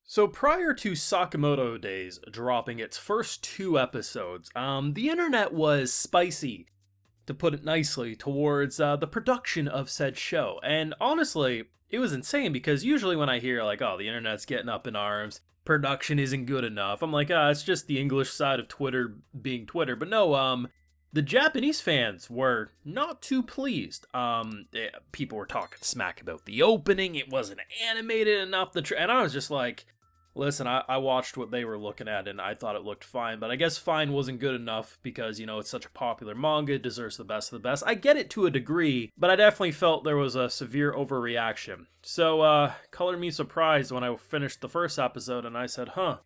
So prior to Sakamoto Days dropping its first two episodes, the internet was spicy, to put it nicely, towards the production of said show. And honestly, it was insane because usually when I hear like, oh, the internet's getting up in arms, production isn't good enough, I'm like, ah, it's just the English side of Twitter being Twitter. But no, the Japanese fans were not too pleased. People were talking smack about the opening. It wasn't animated enough. And I was just like, listen, I watched what they were looking at and I thought it looked fine, but I guess fine wasn't good enough because, it's such a popular manga, it deserves the best of the best. I get it to a degree, but I definitely felt there was a severe overreaction. So, color me surprised when I finished the first episode and I said, huh.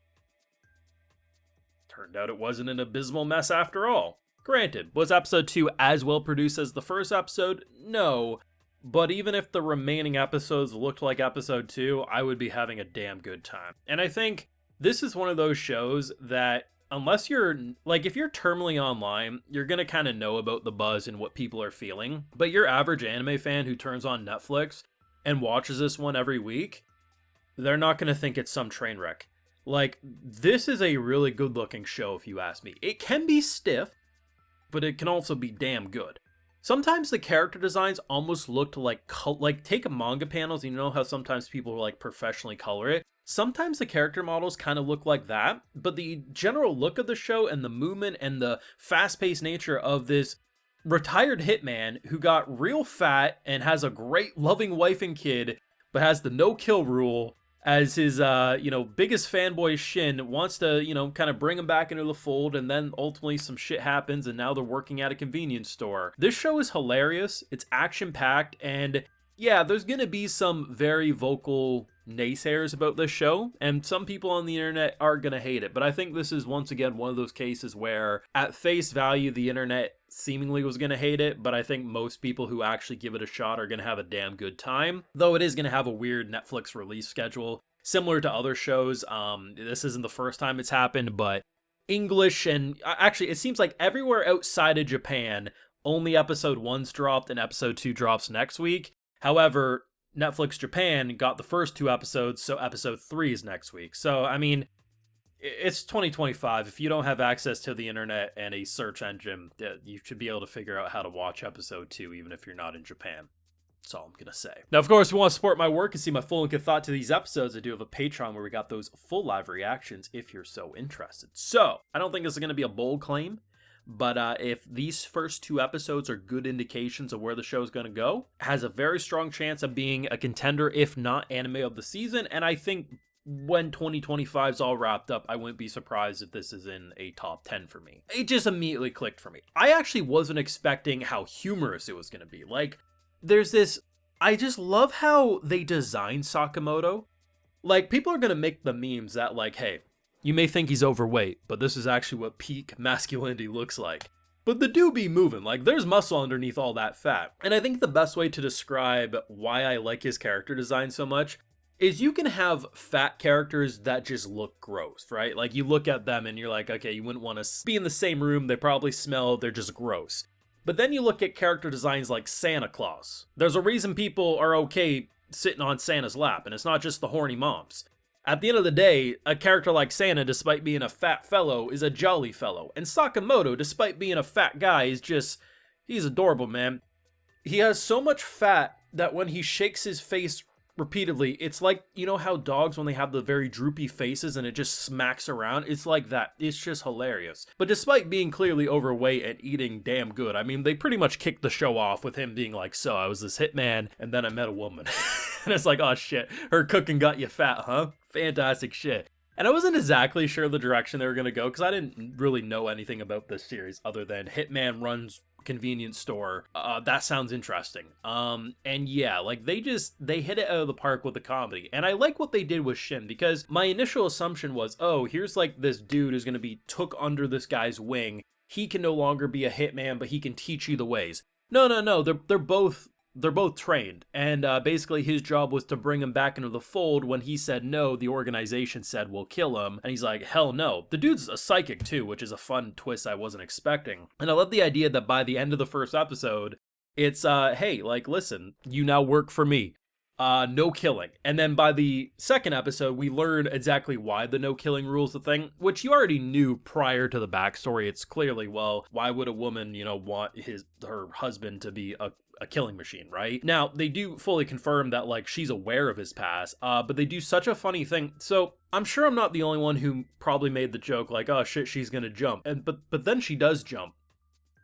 Turned out it wasn't an abysmal mess after all. Granted, was episode 2 as well produced as the first episode? No. But even if the remaining episodes looked like episode 2, I would be having a damn good time. And I think this is one of those shows that, unless you're, like, if you're terminally online, you're gonna kind of know about the buzz and what people are feeling. But your average anime fan who turns on Netflix and watches this one every week, they're not gonna think it's some train wreck. Like, this is a really good looking show if you ask me. It can be stiff, but it can also be damn good. Sometimes the character designs almost looked like take manga panels, and you know how sometimes people like professionally color it? Sometimes the character models kind of look like that, but the general look of the show and the movement and the fast-paced nature of this retired hitman who got real fat and has a great loving wife and kid, but has the no-kill rule as his, biggest fanboy Shin wants to, kind of bring him back into the fold, and then ultimately some shit happens, and now they're working at a convenience store. This show is hilarious, it's action-packed, and yeah, there's gonna be some very vocal naysayers about this show, and some people on the internet are gonna hate it, but I think this is once again one of those cases where, at face value, the internet seemingly was gonna hate it, but I think most people who actually give it a shot are gonna have a damn good time, though it is gonna have a weird Netflix release schedule, similar to other shows. This isn't the first time it's happened, but English and actually it seems like everywhere outside of Japan, only episode 1's dropped and episode 2 drops next week. However, Netflix Japan got the first 2 episodes, so episode 3 is next week. So, I mean, it's 2025. If you don't have access to the internet and a search engine, you should be able to figure out how to watch episode 2, even if you're not in Japan. That's all I'm going to say. Now, of course, if you want to support my work and see my full and good thought to these episodes, I do have a Patreon where we got those full live reactions if you're so interested. So, I don't think this is going to be a bold claim, but if these first 2 episodes are good indications of where the show is going to go, it has a very strong chance of being a contender, if not anime of the season. And I think when 2025 is all wrapped up, I wouldn't be surprised if this is in a top 10 for me. It just immediately clicked for me. I actually wasn't expecting how humorous it was going to be. Like, there's this, I just love how they design Sakamoto. Like, people are going to make the memes that, like, hey, you may think he's overweight, but this is actually what peak masculinity looks like. But the dude be moving, like there's muscle underneath all that fat. And I think the best way to describe why I like his character design so much is you can have fat characters that just look gross, right? Like you look at them and you're like, okay, you wouldn't want to be in the same room, they probably smell, they're just gross. But then you look at character designs like Santa Claus. There's a reason people are okay sitting on Santa's lap, and it's not just the horny moms. At the end of the day, a character like Santa, despite being a fat fellow, is a jolly fellow. And Sakamoto, despite being a fat guy, he's adorable, man. He has so much fat that when he shakes his face repeatedly, it's like, you know how dogs, when they have the very droopy faces and it just smacks around? It's like that. It's just hilarious. But despite being clearly overweight and eating damn good, I mean, they pretty much kicked the show off with him being like, so I was this hitman, and then I met a woman. And it's like, oh shit, her cooking got you fat, huh? Fantastic shit. And I wasn't exactly sure the direction they were going to go because I didn't really know anything about this series other than Hitman runs convenience store. That sounds interesting. And yeah, like they hit it out of the park with the comedy. And I like what they did with Shin because my initial assumption was, oh, here's like this dude who's going to be took under this guy's wing. He can no longer be a hitman, but he can teach you the ways. No. They're both trained, and basically his job was to bring him back into the fold. When he said no, the organization said we'll kill him, and he's like, hell no. The dude's a psychic too, which is a fun twist I wasn't expecting. And I love the idea that by the end of the first episode, it's hey, like, listen, you now work for me. no killing. And then by the second episode, we learn exactly why the no killing rule is the thing, which you already knew prior to the backstory. It's clearly, well, why would a woman, want her husband to be a killing machine, right? Now, they do fully confirm that, like, she's aware of his past, but they do such a funny thing. So, I'm sure I'm not the only one who probably made the joke, like, oh shit, she's gonna jump. But then she does jump.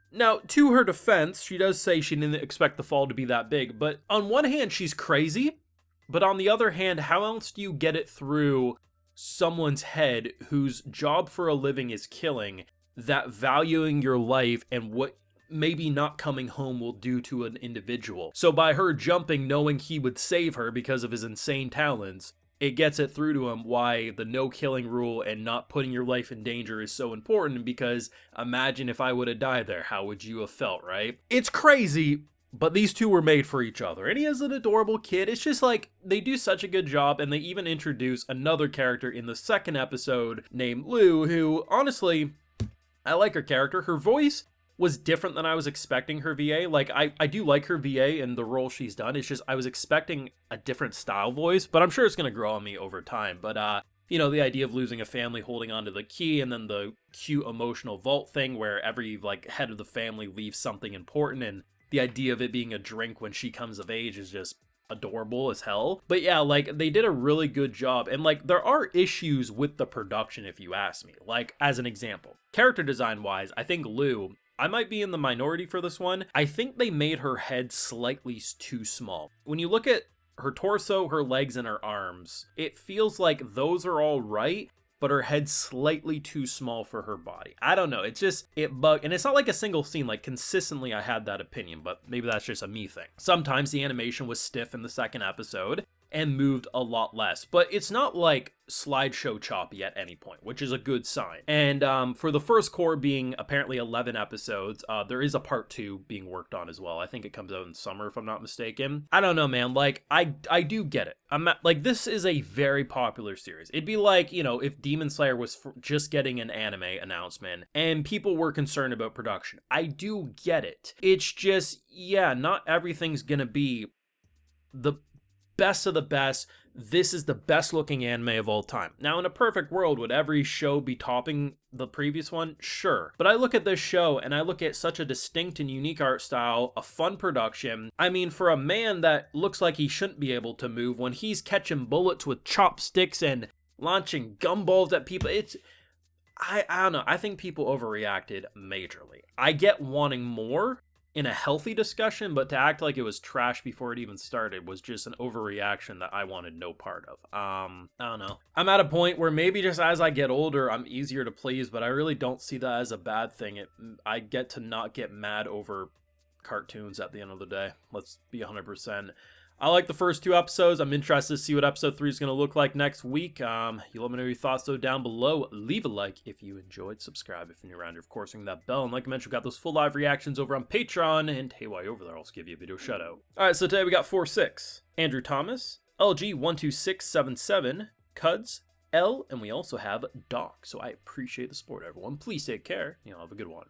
Now, to her defense, she does say she didn't expect the fall to be that big, but on one hand, she's crazy, but on the other hand, how else do you get it through someone's head whose job for a living is killing, that valuing your life and what maybe not coming home will do to an individual? So by her jumping, knowing he would save her because of his insane talents, it gets it through to him why the no killing rule and not putting your life in danger is so important, because imagine if I would have died there, how would you have felt, right? It's crazy, but these two were made for each other, and he is an adorable kid. It's just like, they do such a good job, and they even introduce another character in the second episode named Lou, who, honestly, I like her character. Her voice was different than I was expecting her VA. Like, I do like her VA and the role she's done. It's just, I was expecting a different style voice, but I'm sure it's going to grow on me over time. But, the idea of losing a family, holding onto the key, and then the cute emotional vault thing where every, like, head of the family leaves something important, and the idea of it being a drink when she comes of age is just adorable as hell. But yeah, like, they did a really good job, and like, there are issues with the production if you ask me. Like, as an example, character design wise, I think Lou, I might be in the minority for this one. I think they made her head slightly too small. When you look at her torso, her legs, and her arms, it feels like those are all right, but her head's slightly too small for her body. I don't know, it bugged, and it's not like a single scene, like consistently I had that opinion, but maybe that's just a me thing. Sometimes the animation was stiff in the second episode, and moved a lot less, but it's not like slideshow choppy at any point, which is a good sign. And for the first core being apparently 11 episodes, there is a part 2 being worked on as well. I think it comes out in summer if I'm not mistaken. I don't know, man, like, I do get it. I'm not, like, this is a very popular series. It'd be like, if Demon Slayer was just getting an anime announcement and people were concerned about production. I do get it. It's just, yeah, not everything's gonna be the best of the best. This is the best looking anime of all time. Now, in a perfect world, would every show be topping the previous one? Sure. But I look at this show and I look at such a distinct and unique art style, a fun production. I mean, for a man that looks like he shouldn't be able to move, when he's catching bullets with chopsticks and launching gumballs at people, I don't know. I think people overreacted majorly. I get wanting more in a healthy discussion, but to act like it was trash before it even started was just an overreaction that I wanted no part of. I don't know. I'm at a point where maybe just as I get older, I'm easier to please, but I really don't see that as a bad thing. I get to not get mad over cartoons at the end of the day. Let's be 100%. I like the first 2 episodes. I'm interested to see what episode 3 is going to look like next week. You let me know your thoughts though down below. Leave a like if you enjoyed. Subscribe if you're new around here. Of course, ring that bell. And like I mentioned, we've got those full live reactions over on Patreon. And hey, while you're over there, I'll also give you a video shout out. All right, so today we got 4-6. Andrew Thomas, LG12677, Cuds, L, and we also have Doc. So I appreciate the support, everyone. Please take care. Have a good one.